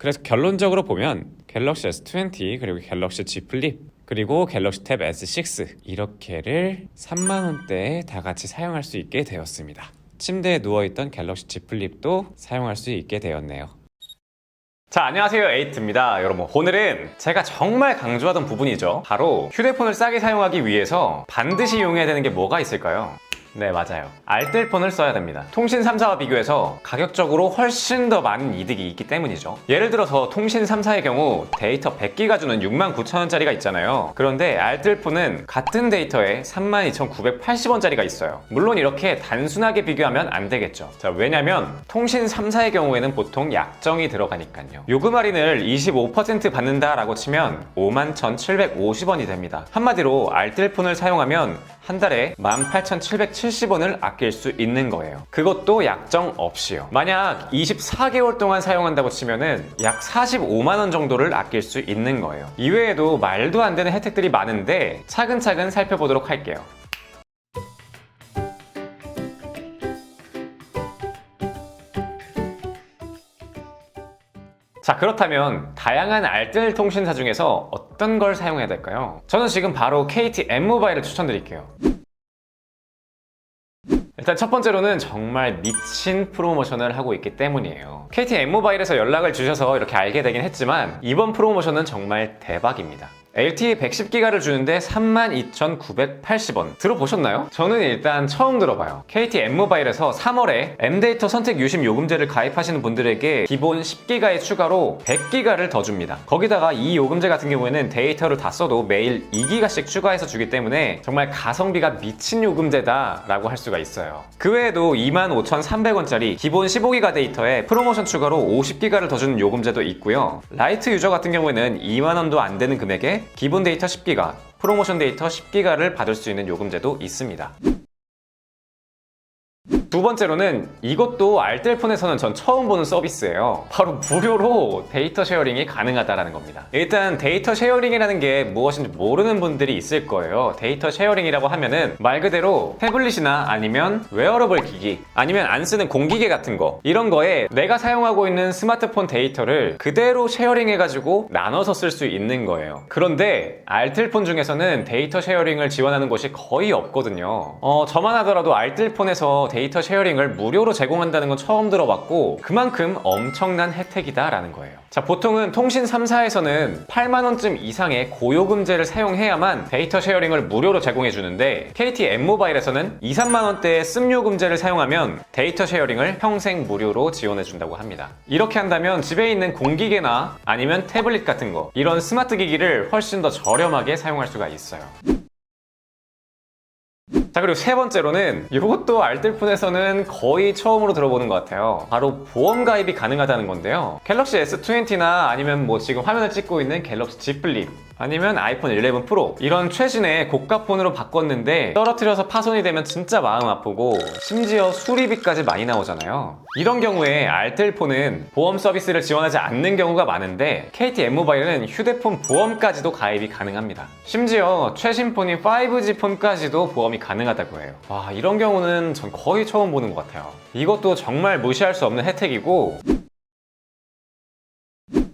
그래서 결론적으로 보면 갤럭시 S20 그리고 갤럭시 Z 플립 그리고 갤럭시 탭 S6 이렇게를 3만원대에 다 같이 사용할 수 있게 되었습니다. 침대에 누워있던 갤럭시 Z 플립도 사용할 수 있게 되었네요. 자, 안녕하세요, 에이트입니다. 여러분, 오늘은 제가 정말 강조하던 부분이죠. 바로 휴대폰을 싸게 사용하기 위해서 반드시 이용해야 되는 게 뭐가 있을까요? 네, 맞아요. 알뜰폰을 써야 됩니다. 통신 3사와 비교해서 가격적으로 훨씬 더 많은 이득이 있기 때문이죠. 예를 들어서 통신 3사의 경우 데이터 100기가 주는 69,000원짜리가 있잖아요. 그런데 알뜰폰은 같은 데이터에 32,980원짜리가 있어요. 물론 이렇게 단순하게 비교하면 안 되겠죠. 자, 왜냐면 통신 3사의 경우에는 보통 약정이 들어가니까요. 요금 할인을 25% 받는다라고 치면 51,750원이 됩니다. 한마디로 알뜰폰을 사용하면 한 달에 18,770원을 아낄 수 있는 거예요. 그것도 약정 없이요. 만약 24개월 동안 사용한다고 치면은 약 45만원 정도를 아낄 수 있는 거예요. 이외에도 말도 안 되는 혜택들이 많은데 차근차근 살펴보도록 할게요. 자, 그렇다면 다양한 알뜰 통신사 중에서 어떤 걸 사용해야 될까요? 저는 지금 바로 KT M모바일을 추천드릴게요. 일단 첫 번째로는 정말 미친 프로모션을 하고 있기 때문이에요. KT M모바일에서 연락을 주셔서 이렇게 알게 되긴 했지만 이번 프로모션은 정말 대박입니다. LTE 110기가를 주는데 32,980원. 들어보셨나요? 저는 일단 처음 들어봐요. KT M모바일에서 3월에 M데이터 선택 유심 요금제를 가입하시는 분들에게 기본 10기가의 추가로 100기가를 더 줍니다. 거기다가 이 요금제 같은 경우에는 데이터를 다 써도 매일 2기가씩 추가해서 주기 때문에 정말 가성비가 미친 요금제다 라고 할 수가 있어요. 그 외에도 25,300원짜리 기본 15기가 데이터에 프로모션 추가로 50기가를 더 주는 요금제도 있고요. 라이트 유저 같은 경우에는 2만원도 안 되는 금액에 기본 데이터 10기가, 프로모션 데이터 10기가를 받을 수 있는 요금제도 있습니다. 두 번째로는 이것도 알뜰폰에서는 전 처음 보는 서비스예요. 바로 무료로 데이터 쉐어링이 가능하다는 겁니다. 일단 데이터 쉐어링이라는 게 무엇인지 모르는 분들이 있을 거예요. 데이터 쉐어링이라고 하면은 말 그대로 태블릿이나 아니면 웨어러블 기기 아니면 안 쓰는 공기계 같은 거 이런 거에 내가 사용하고 있는 스마트폰 데이터를 그대로 쉐어링해가지고 나눠서 쓸 수 있는 거예요. 그런데 알뜰폰 중에서는 데이터 쉐어링을 지원하는 곳이 거의 없거든요. 저만 하더라도 알뜰폰에서 데이터 쉐어링을 무료로 제공한다는 건 처음 들어봤고 그만큼 엄청난 혜택이다 라는 거예요. 자, 보통은 통신 3사에서는 8만원쯤 이상의 고요금제를 사용해야만 데이터 쉐어링을 무료로 제공해 주는데 KT M모바일에서는 2, 3만원대의 씀요금제를 사용하면 데이터 쉐어링을 평생 무료로 지원해 준다고 합니다. 이렇게 한다면 집에 있는 공기계나 아니면 태블릿 같은 거 이런 스마트 기기를 훨씬 더 저렴하게 사용할 수가 있어요. 자, 그리고 세 번째로는 이것도 알뜰폰에서는 거의 처음으로 들어보는 것 같아요. 바로 보험 가입이 가능하다는 건데요. 갤럭시 S20나 아니면 뭐 지금 화면을 찍고 있는 갤럭시 Z 플립 아니면 아이폰 11 프로 이런 최신의 고가 폰으로 바꿨는데 떨어뜨려서 파손이 되면 진짜 마음 아프고 심지어 수리비까지 많이 나오잖아요. 이런 경우에 알뜰폰은 보험 서비스를 지원하지 않는 경우가 많은데 KT M모바일은 휴대폰 보험까지도 가입이 가능합니다. 심지어 최신 폰인 5G 폰까지도 보험이 가능하다고 해요. 와, 이런 경우는 전 거의 처음 보는 것 같아요. 이것도 정말 무시할 수 없는 혜택이고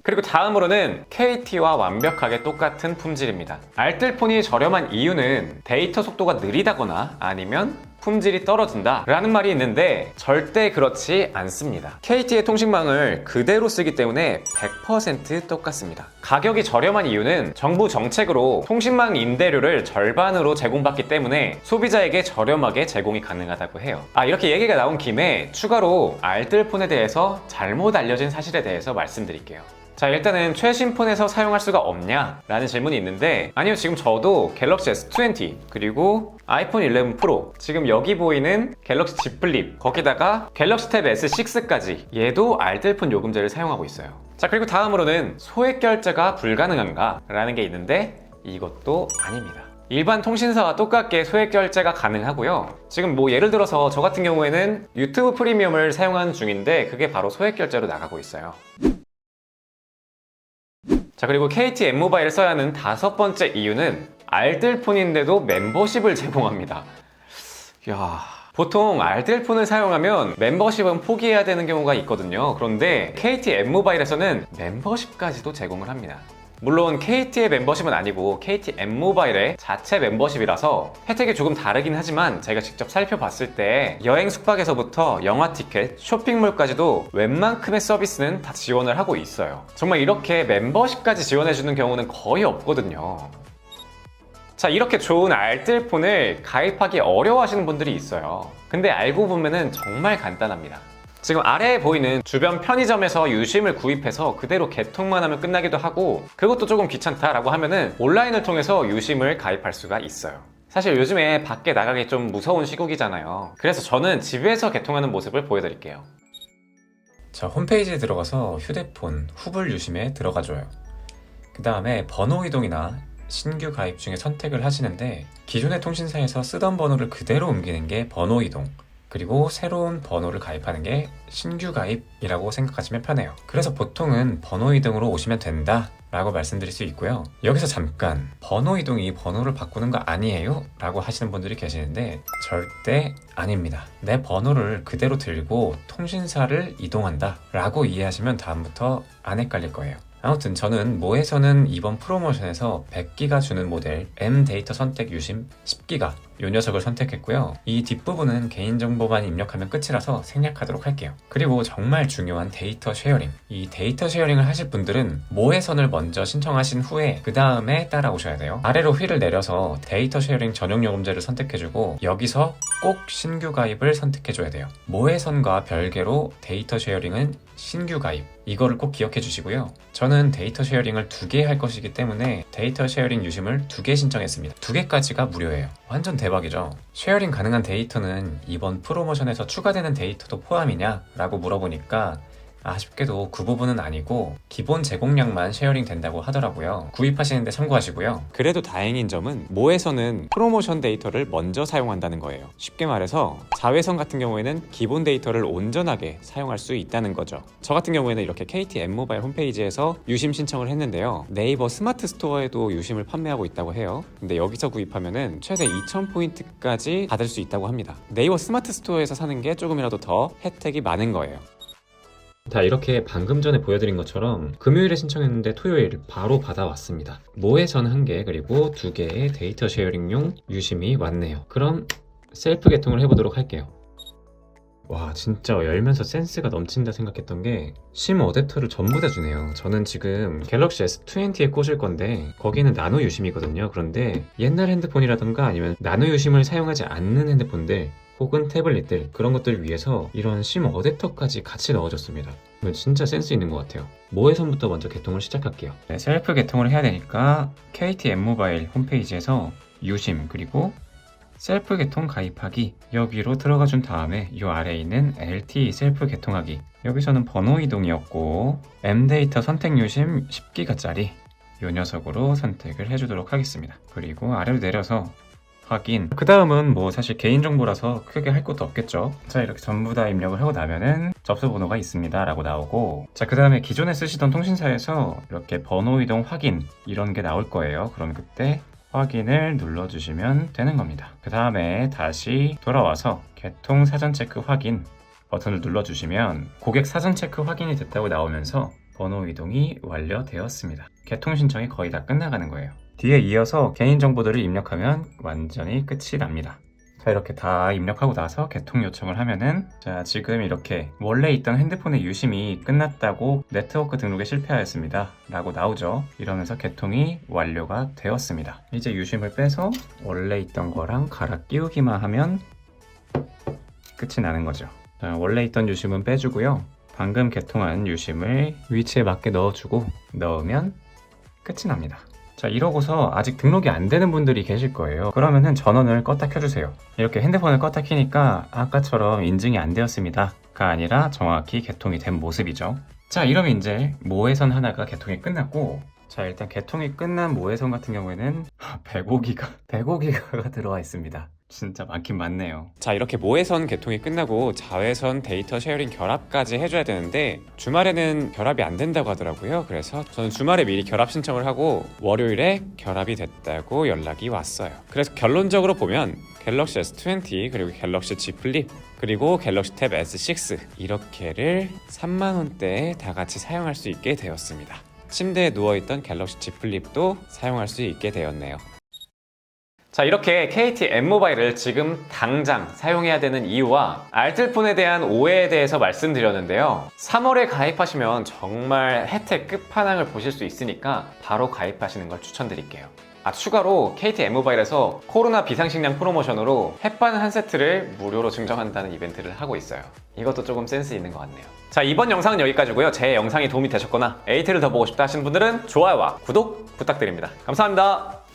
그리고 다음으로는 KT와 완벽하게 똑같은 품질입니다. 알뜰폰이 저렴한 이유는 데이터 속도가 느리다거나 아니면 품질이 떨어진다 라는 말이 있는데 절대 그렇지 않습니다. KT의 통신망을 그대로 쓰기 때문에 100% 똑같습니다. 가격이 저렴한 이유는 정부 정책으로 통신망 임대료를 절반으로 제공받기 때문에 소비자에게 저렴하게 제공이 가능하다고 해요. 이렇게 얘기가 나온 김에 추가로 알뜰폰에 대해서 잘못 알려진 사실에 대해서 말씀드릴게요. 자, 일단은 최신 폰에서 사용할 수가 없냐? 라는 질문이 있는데 아니요, 지금 저도 갤럭시 S20 그리고 아이폰 11 프로 지금 여기 보이는 갤럭시 Z 플립 거기다가 갤럭시 탭 S6까지 얘도 알뜰폰 요금제를 사용하고 있어요. 자, 그리고 다음으로는 소액 결제가 불가능한가? 라는 게 있는데 이것도 아닙니다. 일반 통신사와 똑같게 소액 결제가 가능하고요. 지금 뭐 예를 들어서 저 같은 경우에는 유튜브 프리미엄을 사용하는 중인데 그게 바로 소액 결제로 나가고 있어요. 자, 그리고 KT M모바일을 써야 하는 다섯 번째 이유는 알뜰폰인데도 멤버십을 제공합니다. 이야, 보통 알뜰폰을 사용하면 멤버십은 포기해야 되는 경우가 있거든요. 그런데 KT M모바일에서는 멤버십까지도 제공을 합니다. 물론 KT의 멤버십은 아니고 KT M모바일의 자체 멤버십이라서 혜택이 조금 다르긴 하지만 제가 직접 살펴봤을 때 여행 숙박에서부터 영화 티켓, 쇼핑몰까지도 웬만큼의 서비스는 다 지원을 하고 있어요. 정말 이렇게 멤버십까지 지원해주는 경우는 거의 없거든요. 자, 이렇게 좋은 알뜰폰을 가입하기 어려워하시는 분들이 있어요. 근데 알고 보면은 정말 간단합니다. 지금 아래에 보이는 주변 편의점에서 유심을 구입해서 그대로 개통만 하면 끝나기도 하고, 그것도 조금 귀찮다라고 하면은 온라인을 통해서 유심을 가입할 수가 있어요. 사실 요즘에 밖에 나가기 좀 무서운 시국이잖아요. 그래서 저는 집에서 개통하는 모습을 보여드릴게요. 자, 홈페이지에 들어가서 휴대폰 후불 유심에 들어가줘요. 그 다음에 번호 이동이나 신규 가입 중에 선택을 하시는데, 기존의 통신사에서 쓰던 번호를 그대로 옮기는 게 번호 이동, 그리고 새로운 번호를 가입하는 게 신규 가입이라고 생각하시면 편해요. 그래서 보통은 번호 이동으로 오시면 된다 라고 말씀드릴 수 있고요. 여기서 잠깐, 번호 이동이 번호를 바꾸는 거 아니에요? 라고 하시는 분들이 계시는데 절대 아닙니다. 내 번호를 그대로 들고 통신사를 이동한다 라고 이해하시면 다음부터 안 헷갈릴 거예요. 아무튼 저는 모에서는 이번 프로모션에서 100기가 주는 모델 M 데이터 선택 유심 10기가 이 녀석을 선택했고요. 이 뒷부분은 개인정보만 입력하면 끝이라서 생략하도록 할게요. 그리고 정말 중요한 데이터 쉐어링, 이 데이터 쉐어링을 하실 분들은 모해선을 먼저 신청하신 후에 그 다음에 따라오셔야 돼요. 아래로 휠을 내려서 데이터 쉐어링 전용 요금제를 선택해주고 여기서 꼭 신규 가입을 선택해줘야 돼요. 모해선과 별개로 데이터 쉐어링은 신규 가입, 이거를 꼭 기억해 주시고요. 저는 데이터 쉐어링을 2개 할 것이기 때문에 데이터 쉐어링 유심을 2개 신청했습니다. 2개까지가 무료예요. 완전 대박이죠. 쉐어링 가능한 데이터는 이번 프로모션에서 추가되는 데이터도 포함이냐? 라고 물어보니까 아쉽게도 그 부분은 아니고 기본 제공량만 쉐어링 된다고 하더라고요. 구입하시는데 참고하시고요. 그래도 다행인 점은 모에서는 프로모션 데이터를 먼저 사용한다는 거예요. 쉽게 말해서 자외선 같은 경우에는 기본 데이터를 온전하게 사용할 수 있다는 거죠. 저 같은 경우에는 이렇게 KT M모바일 홈페이지에서 유심 신청을 했는데요. 네이버 스마트 스토어에도 유심을 판매하고 있다고 해요. 근데 여기서 구입하면은 최대 2000포인트까지 받을 수 있다고 합니다. 네이버 스마트 스토어에서 사는 게 조금이라도 더 혜택이 많은 거예요. 자, 이렇게 방금 전에 보여드린 것처럼 금요일에 신청했는데 토요일 바로 받아왔습니다. 모해선 1개 그리고 2개의 데이터 쉐어링용 유심이 왔네요. 그럼 셀프 개통을 해보도록 할게요. 와, 진짜 열면서 센스가 넘친다 생각했던 게 심 어댑터를 전부 다 주네요. 저는 지금 갤럭시 S20에 꽂을 건데 거기는 나노 유심이거든요. 그런데 옛날 핸드폰이라던가 아니면 나노 유심을 사용하지 않는 핸드폰들 혹은 태블릿들, 그런 것들을 위해서 이런 심 어댑터까지 같이 넣어줬습니다. 이건 진짜 센스 있는 것 같아요. 모해선부터 먼저 개통을 시작할게요. 네, 셀프 개통을 해야 되니까 KT M모바일 홈페이지에서 유심 그리고 셀프 개통 가입하기 여기로 들어가 준 다음에 이 아래에 있는 LTE 셀프 개통하기, 여기서는 번호 이동이었고 M데이터 선택 유심 10기가짜리 이 녀석으로 선택을 해주도록 하겠습니다. 그리고 아래로 내려서 확인. 그 다음은 뭐 사실 개인정보라서 크게 할 것도 없겠죠. 자, 이렇게 전부 다 입력을 하고 나면은 접수 번호가 있습니다 라고 나오고, 자, 그 다음에 기존에 쓰시던 통신사에서 이렇게 번호 이동 확인 이런 게 나올 거예요. 그럼 그때 확인을 눌러주시면 되는 겁니다. 그 다음에 다시 돌아와서 개통 사전 체크 확인 버튼을 눌러주시면 고객 사전 체크 확인이 됐다고 나오면서 번호 이동이 완료되었습니다. 개통 신청이 거의 다 끝나가는 거예요. 뒤에 이어서 개인정보들을 입력하면 완전히 끝이 납니다. 자, 이렇게 다 입력하고 나서 개통 요청을 하면은, 자, 지금 이렇게 원래 있던 핸드폰의 유심이 끝났다고 네트워크 등록에 실패하였습니다 라고 나오죠. 이러면서 개통이 완료가 되었습니다. 이제 유심을 빼서 원래 있던 거랑 갈아 끼우기만 하면 끝이 나는 거죠. 자, 원래 있던 유심은 빼주고요. 방금 개통한 유심을 위치에 맞게 넣어주고 넣으면 끝이 납니다. 자, 이러고서 아직 등록이 안 되는 분들이 계실 거예요. 그러면은 전원을 껐다 켜주세요. 이렇게 핸드폰을 껐다 켜니까 아까처럼 인증이 안 되었습니다가 아니라 정확히 개통이 된 모습이죠. 자, 이러면 이제 모해선 하나가 개통이 끝났고, 자, 일단 개통이 끝난 모해선 같은 경우에는 105기가 들어와 있습니다. 진짜 많긴 많네요. 자, 이렇게 모해선 개통이 끝나고 자외선 데이터 쉐어링 결합까지 해줘야 되는데 주말에는 결합이 안 된다고 하더라고요. 그래서 저는 주말에 미리 결합 신청을 하고 월요일에 결합이 됐다고 연락이 왔어요. 그래서 결론적으로 보면 갤럭시 S20 그리고 갤럭시 Z 플립 그리고 갤럭시 탭 S6 이렇게를 3만원대에 다 같이 사용할 수 있게 되었습니다. 침대에 누워있던 갤럭시 Z 플립도 사용할 수 있게 되었네요. 자, 이렇게 KT M모바일을 지금 당장 사용해야 되는 이유와 알뜰폰에 대한 오해에 대해서 말씀드렸는데요. 3월에 가입하시면 정말 혜택 끝판왕을 보실 수 있으니까 바로 가입하시는 걸 추천드릴게요. 추가로 KT M모바일에서 코로나 비상식량 프로모션으로 햇반 한 세트를 무료로 증정한다는 이벤트를 하고 있어요. 이것도 조금 센스 있는 것 같네요. 자, 이번 영상은 여기까지고요. 제 영상이 도움이 되셨거나 에이트를 더 보고 싶다 하시는 분들은 좋아요와 구독 부탁드립니다. 감사합니다.